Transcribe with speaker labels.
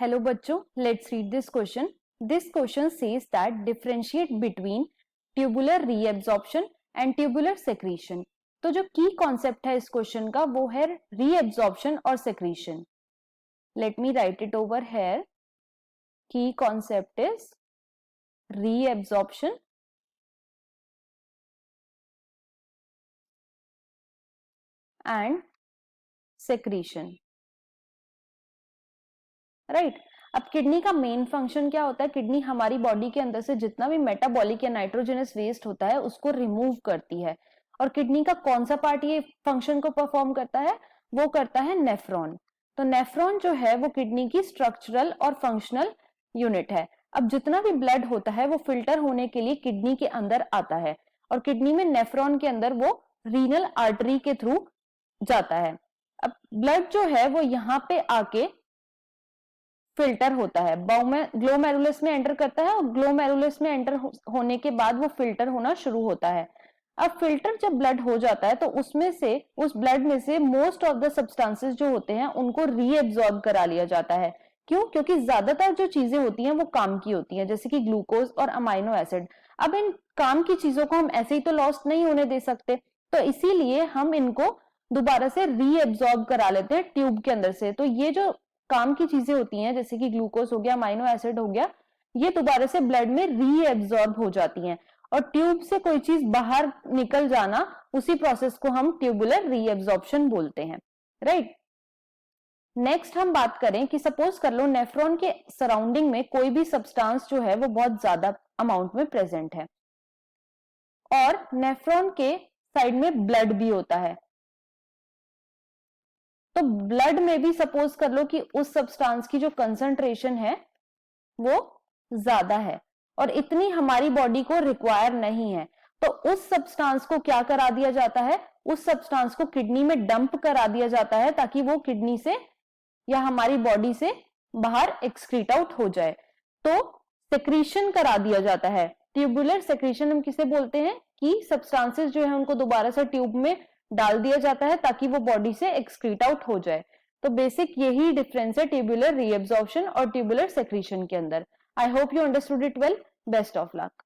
Speaker 1: Hello बच्चों, let's read this question. This question says that differentiate between tubular reabsorption and tubular secretion. तो जो की concept है इस क्वेश्चन का वो है रीएब्जॉर्प्शन और secretion. Let me write it over here. Key concept is reabsorption and secretion. Right. अब किडनी का मेन फंक्शन क्या होता है? किडनी हमारी बॉडी के अंदर से जितना भी मेटाबॉलिक या नाइट्रोजनस वेस्ट होता है उसको रिमूव करती है. और किडनी का कौन सा पार्ट ये फंक्शन को परफॉर्म करता है? वो करता है नेफ्रॉन. तो नेफ्रॉन जो है वो किडनी की स्ट्रक्चरल और फंक्शनल यूनिट है. अब जितना भी ब्लड होता है वो फिल्टर होने के लिए किडनी के अंदर आता है और किडनी में नेफ्रॉन के अंदर वो रीनल आर्टरी के थ्रू जाता है. अब ब्लड जो है वो यहाँ पे आके फिल्टर होता है, ग्लोमेरुलस में एंटर करता है और ग्लोमेरुलस में एंटर होने के बाद वो फिल्टर होना शुरू होता है. अब फिल्टर जब ब्लड हो जाता है तो उसमें से उस ब्लड में से मोस्ट ऑफ द सब्सटेंसेस जो होते हैं उनको रीएब्सॉर्ब करा लिया जाता है. क्यों? क्योंकि ज्यादातर जो चीजें होती हैं वो काम की होती हैं, जैसे कि ग्लूकोज और अमाइनो एसिड. अब इन काम की चीजों को हम ऐसे ही तो लॉस्ट नहीं होने दे सकते, तो इसीलिए हम इनको दोबारा से रीएब्सॉर्ब करा लेते हैं ट्यूब के अंदर से. तो ये जो काम की चीजें होती हैं जैसे कि ग्लूकोज हो गया, अमाइनो एसिड हो गया, ये दोबारा से ब्लड में रीएब्सॉर्ब हो जाती हैं. और ट्यूब से कोई चीज बाहर निकल जाना, उसी प्रोसेस को हम ट्यूबुलर रीएब्सॉर्प्शन बोलते हैं. राइट. नेक्स्ट हम बात करें कि सपोज कर लो नेफ्रॉन के सराउंडिंग में कोई भी सब्सटेंस जो है वो बहुत ज्यादा अमाउंट में प्रेजेंट है और नेफ्रॉन के साइड में ब्लड भी होता है. तो ब्लड में भी सपोज कर लो कि उस सब्सटेंस की जो कंसंट्रेशन है वो ज्यादा है और इतनी हमारी बॉडी को रिक्वायर नहीं है. तो उस सब्सटेंस को क्या करा दिया जाता है? उस सब्सटेंस को किडनी में डंप करा दिया जाता है ताकि वो किडनी से या हमारी बॉडी से बाहर एक्सक्रीट आउट हो जाए. तो सेक्रीशन करा दिया जाता है. ट्यूबुलर सेक्रीशन हम किसे बोलते हैं? कि सब्सटेंसेस जो है उनको दोबारा से ट्यूब में डाल दिया जाता है ताकि वो बॉडी से एक्सक्रीट आउट हो जाए. तो बेसिक यही डिफरेंस है ट्यूबुलर रीएब्सॉर्प्शन और ट्यूबुलर सेक्रीशन के अंदर. I hope you understood it well. Best of luck.